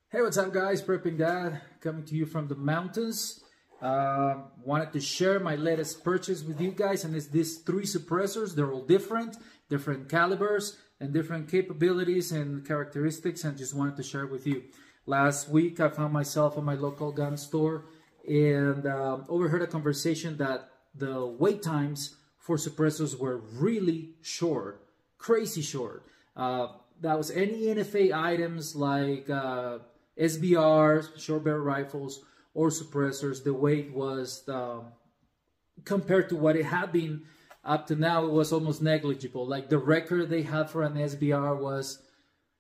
Hey, what's up guys? Prepping Dad coming to you from the mountains. Wanted to share my latest purchase with you guys, and it's these three suppressors. They're all different calibers and different capabilities and characteristics, and just wanted to share with you. Last week I found myself at my local gun store and overheard a conversation that the wait times for suppressors were really short, crazy short. That was any NFA items like SBRs, short barrel rifles, or suppressors. The wait was, compared to what it had been up to now, it was almost negligible. Like the record they had for an SBR was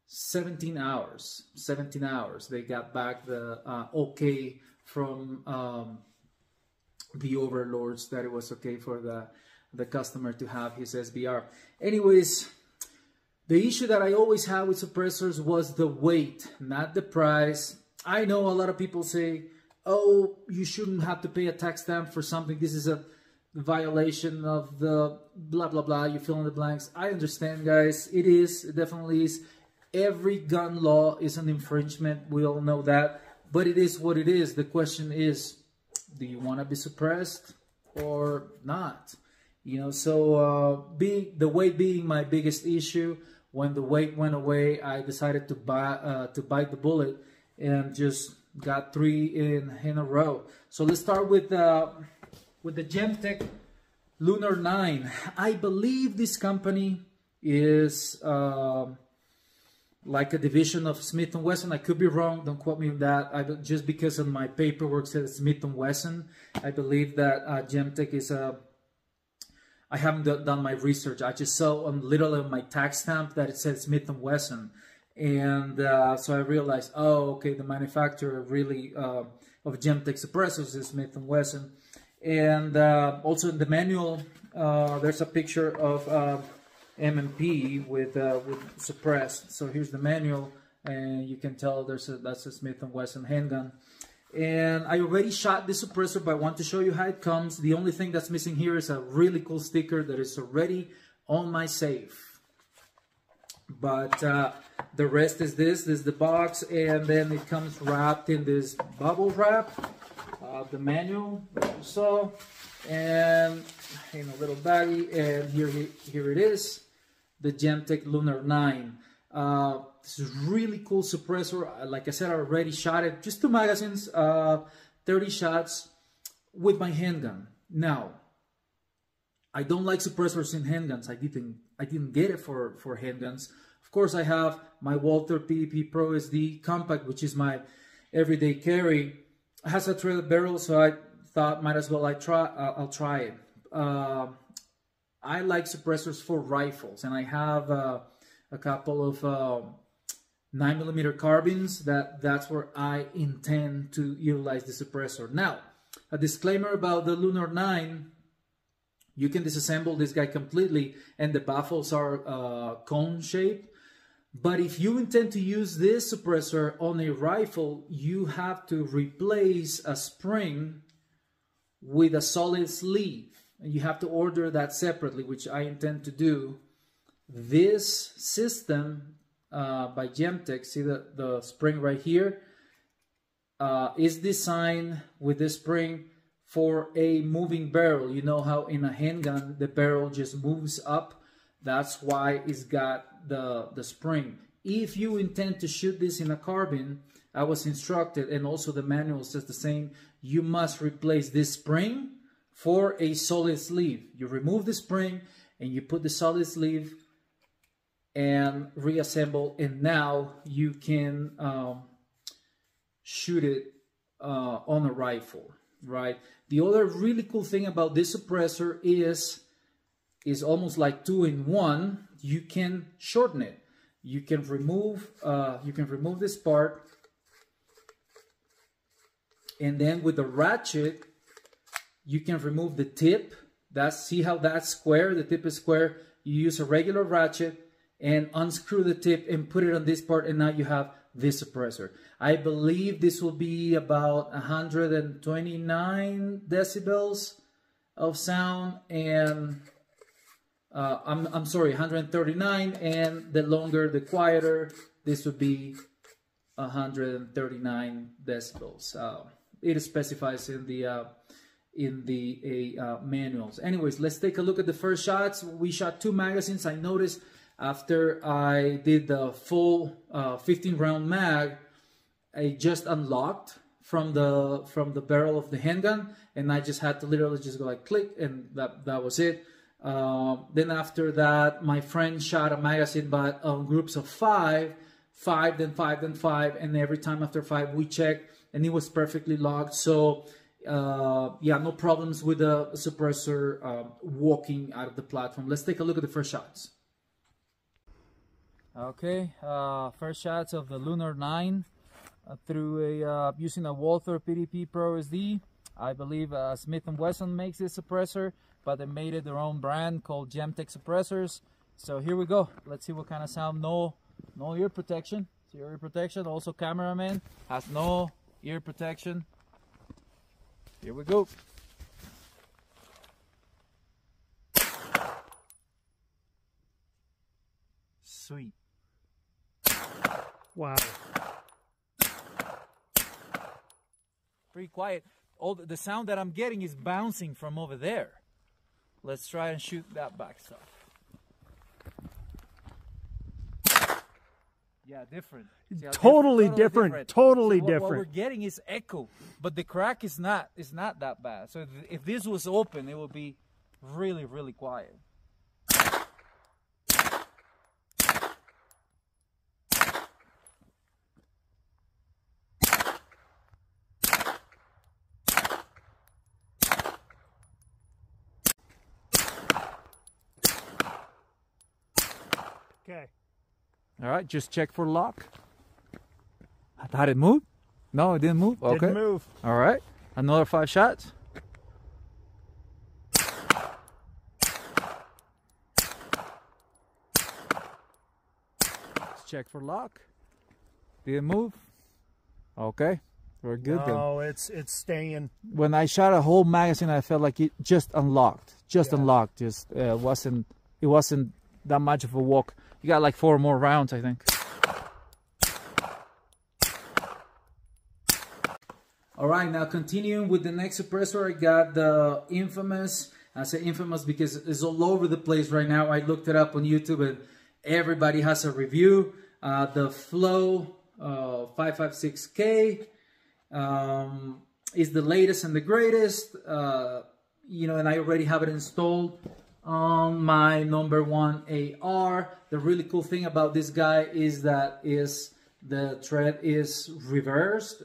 17 hours. 17 hours. They got back the okay from the overlords that it was okay for the customer to have his SBR. Anyways, the issue that I always had with suppressors was the weight, not the price. I know a lot of people say, oh, you shouldn't have to pay a tax stamp for something. This is a violation of the blah, blah, blah. You fill in the blanks. I understand, guys. It is. It definitely is. Every gun law is an infringement. We all know that. But it is what it is. The question is, do you want to be suppressed or not? You know, so the weight being my biggest issue. When the weight went away, I decided to bite the bullet and just got three in a row. So let's start with the Gemtech Lunar 9. I believe this company is like a division of Smith & Wesson. I could be wrong. Don't quote me on that. Just because of my paperwork says Smith & Wesson, I believe that Gemtech is a... I haven't done my research. I just saw literally on my tax stamp that it said Smith & Wesson. And so I realized, oh, okay, the manufacturer really of Gemtech suppressors is Smith & Wesson. And also in the manual, there's a picture of M&P with suppressed. So here's the manual, and you can tell that's a Smith & Wesson handgun. And I already shot this suppressor, but I want to show you how it comes. The only thing that's missing here is a really cool sticker that is already on my safe. But the rest is this. This is the box, and then it comes wrapped in this bubble wrap. The manual, so, and in a little baggie, and here it is, the Gemtech Lunar 9. This is really cool suppressor. Like I said, I already shot it. Just 2 magazines, 30 shots with my handgun. Now, I don't like suppressors in handguns. I didn't get it for handguns. Of course, I have my Walther PvP Pro SD Compact, which is my everyday carry. It has a threaded barrel, so I thought might as well I'll try it. I like suppressors for rifles, and I have a couple of 9mm carbines. That's where I intend to utilize the suppressor. Now, a disclaimer about the Lunar 9: you can disassemble this guy completely, and the baffles are cone shaped. But if you intend to use this suppressor on a rifle, you have to replace a spring with a solid sleeve, and you have to order that separately, which I intend to do. This system by Gemtech, see the spring right here, is designed with this spring for a moving barrel. You know how in a handgun the barrel just moves up? That's why it's got the spring. If you intend to shoot this in a carbine, I was instructed, and also the manual says the same, you must replace this spring for a solid sleeve. You remove the spring and you put the solid sleeve and reassemble, and now you can shoot it on a rifle, right? The other really cool thing about this suppressor is almost like 2-in-1. You can shorten it. You can remove this part, and then with the ratchet, you can remove the tip. See how that's square? The tip is square. You use a regular ratchet and unscrew the tip and put it on this part, and now you have this suppressor. I believe this will be about 129 decibels of sound, and I'm sorry, 139, and the longer, the quieter. This would be 139 decibels. It specifies in the manuals. Anyways, let's take a look at the first shots. We shot 2 magazines. I noticed after I did the full 15 round mag, I just unlocked from the barrel of the handgun, and I just had to literally just go like click, and that was it. Then after that, my friend shot a magazine, but on groups of 5, then 5, then 5, and every time after 5 we checked, and it was perfectly locked. So yeah, no problems with the suppressor walking out of the platform. Let's take a look at the first shots. Okay, first shots of the Lunar 9 through a using a Walther PDP Pro SD. I believe Smith & Wesson makes this suppressor, but they made it their own brand called Gemtech suppressors. So here we go. Let's see what kind of sound. No ear protection. So ear protection. Also, cameraman has no ear protection. Here we go. Sweet. Wow. Pretty quiet. All the sound that I'm getting is bouncing from over there. Let's try and shoot that back stuff. Yeah, different. Totally different. Totally what different. What we're getting is echo, but the crack is not that bad. So if this was open, it would be really, really quiet. Okay. All right, just check for lock. Did it move? No, it didn't move. Okay. Didn't move. All right, another 5 shots. Let's check for lock. Didn't move. Okay, we're good then. No, it's staying. When I shot a whole magazine, I felt like it just unlocked. Unlocked. Just it wasn't that much of a walk. You got like 4 more rounds, I think. All right, now continuing with the next suppressor, I got the infamous. I say infamous because it's all over the place right now. I looked it up on YouTube and everybody has a review. The Flow 556K is the latest and the greatest. You know, and I already have it installed on my number 1 AR. The really cool thing about this guy is that the thread is reversed,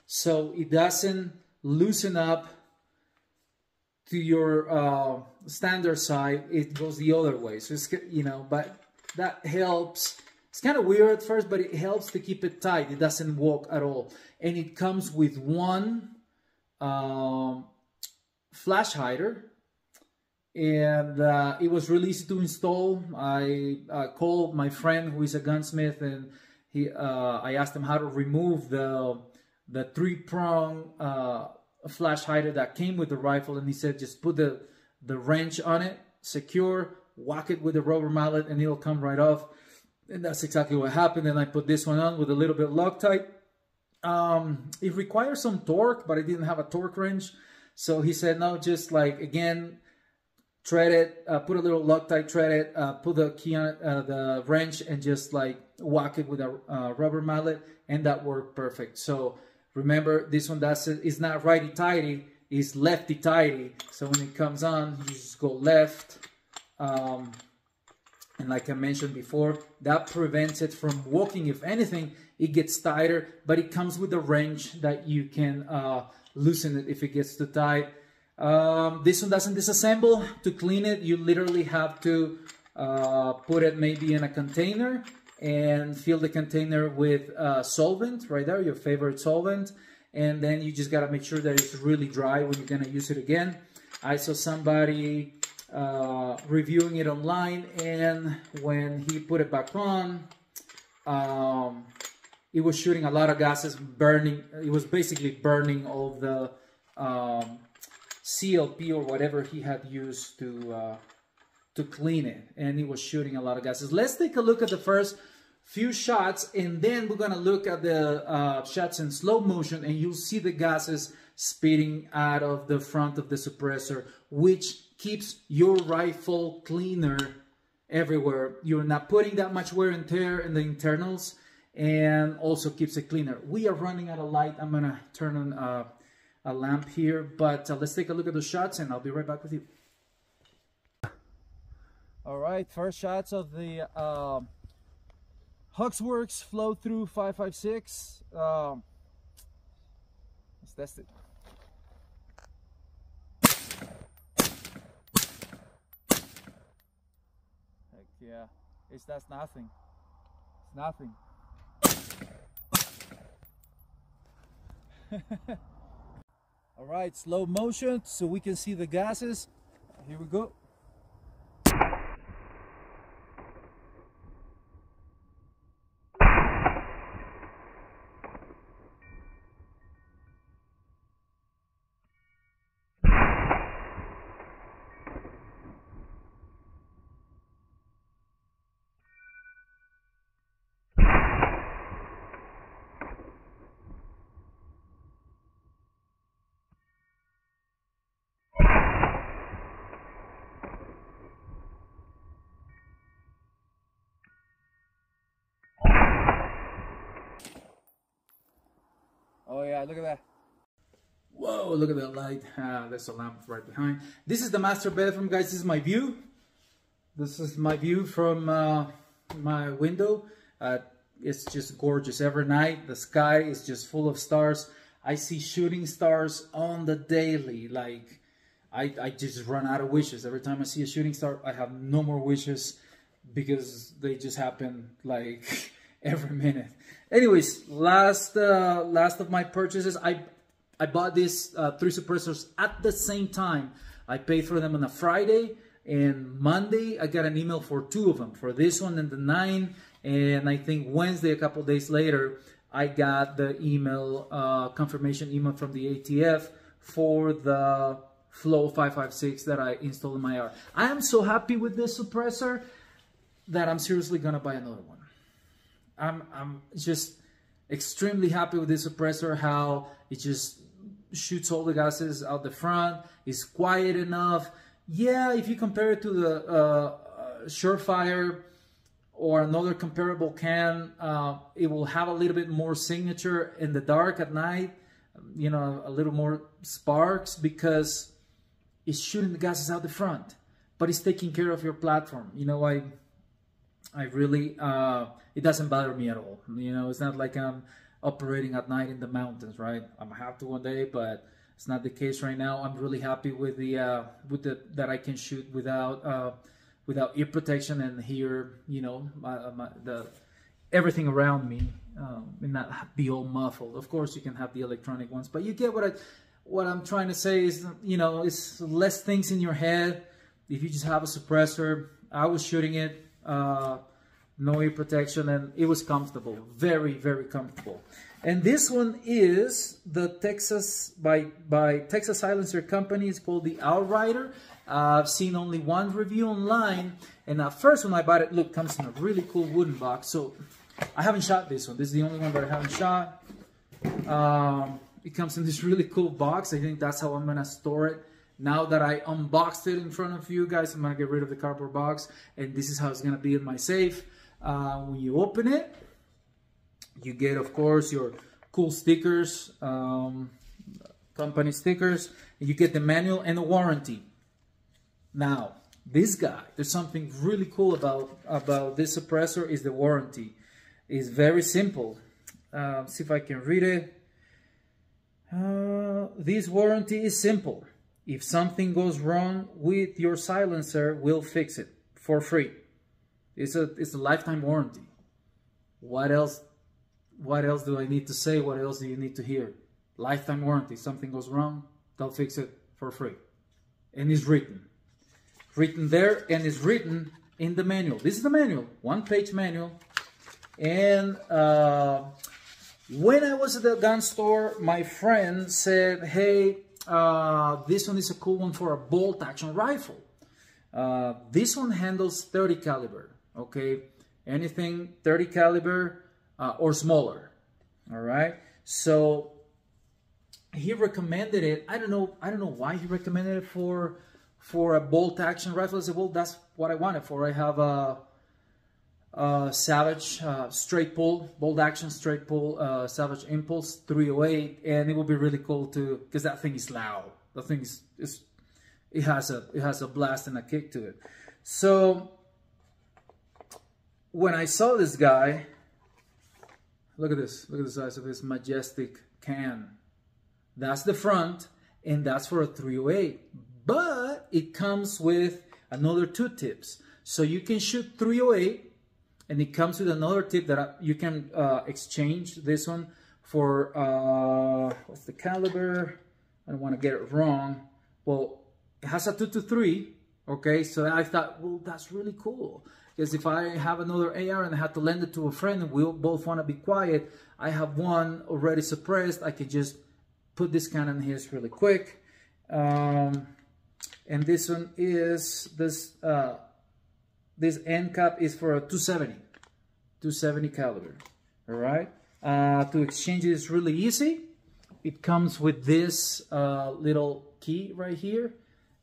so it doesn't loosen up to your standard side. It goes the other way. So it's, you know, but that helps. It's kind of weird at first, but it helps to keep it tight. It doesn't walk at all, and it comes with one flash hider. And it was really easy to install. I called my friend who is a gunsmith, and I asked him how to remove the 3-prong flash hider that came with the rifle, and he said just put the wrench on it, secure, whack it with a rubber mallet, and it'll come right off. And that's exactly what happened. And I put this one on with a little bit Loctite. It requires some torque, but I didn't have a torque wrench, so he said no, just like again, thread it, put a little Loctite, thread it, put the key on it, the wrench, and just like whack it with a rubber mallet, and that worked perfect. So remember, this one is not righty-tighty, it's lefty-tighty. So when it comes on, you just go left. And like I mentioned before, that prevents it from walking. If anything, it gets tighter, but it comes with a wrench that you can loosen it if it gets too tight. This one doesn't disassemble. To clean it, you literally have to put it maybe in a container and fill the container with solvent right there, your favorite solvent, and then you just got to make sure that it's really dry when you're going to use it again. I saw somebody reviewing it online, and when he put it back on, it was shooting a lot of gases, burning. It was basically burning all the CLP or whatever he had used to clean it, and it was shooting a lot of gases. Let's take a look at the first few shots, and then we're gonna look at the shots in slow motion, and you'll see the gases spitting out of the front of the suppressor, which keeps your rifle cleaner everywhere. You're not putting that much wear and tear in the internals, and also keeps it cleaner. We are running out of light. I'm gonna turn on a lamp here, but let's take a look at the shots, and I'll be right back with you. All right, first shots of the Huxworks flow through 556. Let's test it. Heck yeah, that's nothing. It's nothing. All right, slow motion so we can see the gases. Here we go. Oh yeah, look at that. Whoa, look at that light. There's a lamp right behind. This is the master bedroom, guys. This is my view. This is my view from my window. It's just gorgeous. Every night, the sky is just full of stars. I see shooting stars on the daily. Like, I just run out of wishes. Every time I see a shooting star, I have no more wishes because they just happen like every minute. Anyways, last of my purchases, I bought these 3 suppressors at the same time. I paid for them on a Friday, and Monday I got an email for 2 of them, for this one and the 9, and I think Wednesday, a couple days later, I got the email, confirmation email from the ATF for the Flow 556 that I installed in my yard. I am so happy with this suppressor that I'm seriously gonna buy another one. I'm just extremely happy with this suppressor, how it just shoots all the gases out the front. It's quiet enough. Yeah, if you compare it to the Surefire or another comparable can, it will have a little bit more signature in the dark at night, you know, a little more sparks because it's shooting the gases out the front, but it's taking care of your platform. You know, I really, it doesn't bother me at all. You know, it's not like I'm operating at night in the mountains, right? I might have to one day, but it's not the case right now. I'm really happy with the that I can shoot without ear protection and hear, you know, everything around me and not be all muffled. Of course, you can have the electronic ones, but you get what I'm trying to say is, you know, it's less things in your head. If you just have a suppressor, I was shooting it. No ear protection, and it was comfortable, very, very comfortable. And this one is the Texas by Texas Silencer Company. It's called the Outrider. I've seen only one review online, and at first when I bought it, look, comes in a really cool wooden box. So I haven't shot this one. This is the only one that I haven't shot. It comes in this really cool box. I think that's how I'm gonna store it. Now that I unboxed it in front of you guys, I'm gonna get rid of the cardboard box, and this is how it's gonna be in my safe. When you open it, you get, of course, your cool stickers, company stickers, and you get the manual and the warranty. Now, this guy, there's something really cool about this suppressor is the warranty. It's very simple. See if I can read it. This warranty is simple. If something goes wrong with your silencer, we'll fix it for free. It's a lifetime warranty. What else do I need to say? What else do you need to hear? Lifetime warranty. Something goes wrong, they'll fix it for free. And it's written there, and it's written in the manual. This is the manual, one-page manual. And when I was at the gun store, my friend said, hey, this one is a cool one for a bolt action rifle. This one handles 30 caliber, okay? anything 30 caliber or smaller. All right, so he recommended it. I don't know why he recommended it for a bolt action rifle. I said, well, that's what I want it for. I have a Savage straight pull, bolt action straight pull, Savage Impulse 308, and it would be really cool to, because that thing is loud. The thing is it has a blast and a kick to it. So when I saw this guy, look at this, look at the size of this majestic can. That's the front, and that's for a 308. But it comes with another 2 tips, so you can shoot 308. And it comes with another tip that you can exchange this one for, what's the caliber? I don't want to get it wrong. Well, it has a 223, okay? So I thought, well, that's really cool. Because if I have another AR and I have to lend it to a friend and we both want to be quiet, I have one already suppressed. I could just put this cannon here really quick. And this one is, this end cap is for a 270 caliber. All right. To exchange it is really easy. It comes with this little key right here,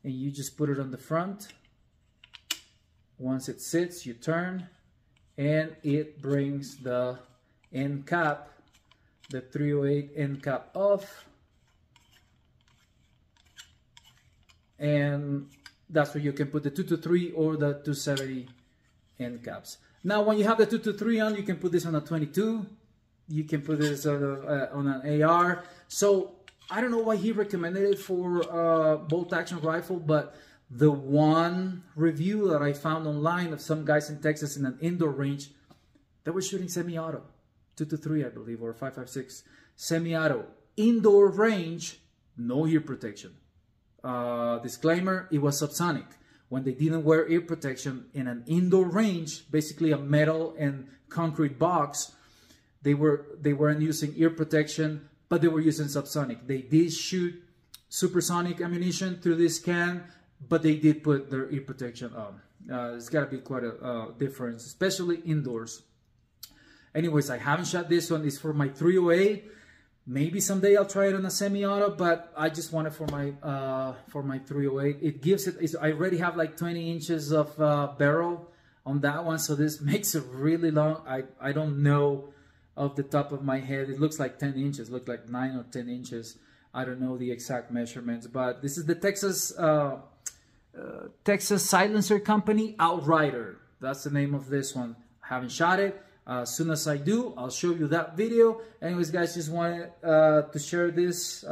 and you just put it on the front. Once it sits, you turn, and it brings the end cap, the 308 end cap off, and that's where you can put the 223 or the 270 end caps. Now, when you have the 223 on, you can put this on a 22. You can put this on an AR. So I don't know why he recommended it for bolt action rifle, but the one review that I found online of some guys in Texas in an indoor range, they were shooting semi-auto, 223, I believe, or 5.56, semi-auto, indoor range, no ear protection. Disclaimer, it was subsonic. When they didn't wear ear protection in an indoor range, basically a metal and concrete box, they weren't using ear protection, but they were using subsonic. They did shoot supersonic ammunition through this can, but they did put their ear protection on. It's got to be quite a difference, especially indoors. Anyways, I haven't shot this one. It's for my 308. Maybe someday I'll try it on a semi-auto, but I just want it for my 308. It gives it. I already have like 20 inches of barrel on that one, so this makes it really long. I don't know off the top of my head. It looks like 10 inches. Looks like 9 or 10 inches. I don't know the exact measurements, but this is the Texas Silencer Company Outrider. That's the name of this one. I haven't shot it. As soon as I do, I'll show you that video. Anyways, guys, just wanted to share this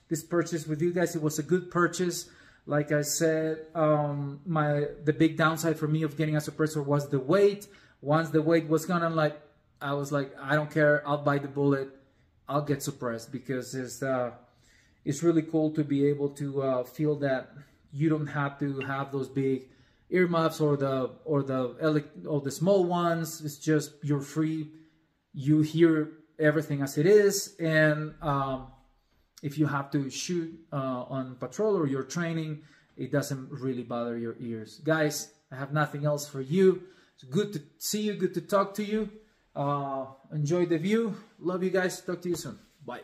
this purchase with you guys. It was a good purchase. Like I said, the big downside for me of getting a suppressor was the weight. Once the weight was gone, I was like, I don't care. I'll buy the bullet. I'll get suppressed, because it's really cool to be able to feel that you don't have to have those big earmuffs or the small ones. It's just, you're free. You hear everything as it is, and if you have to shoot on patrol or you're training, it doesn't really bother your ears. Guys, I have nothing else for you. It's good to see you, good to talk to you. Enjoy the view. Love you guys. Talk to you soon. Bye.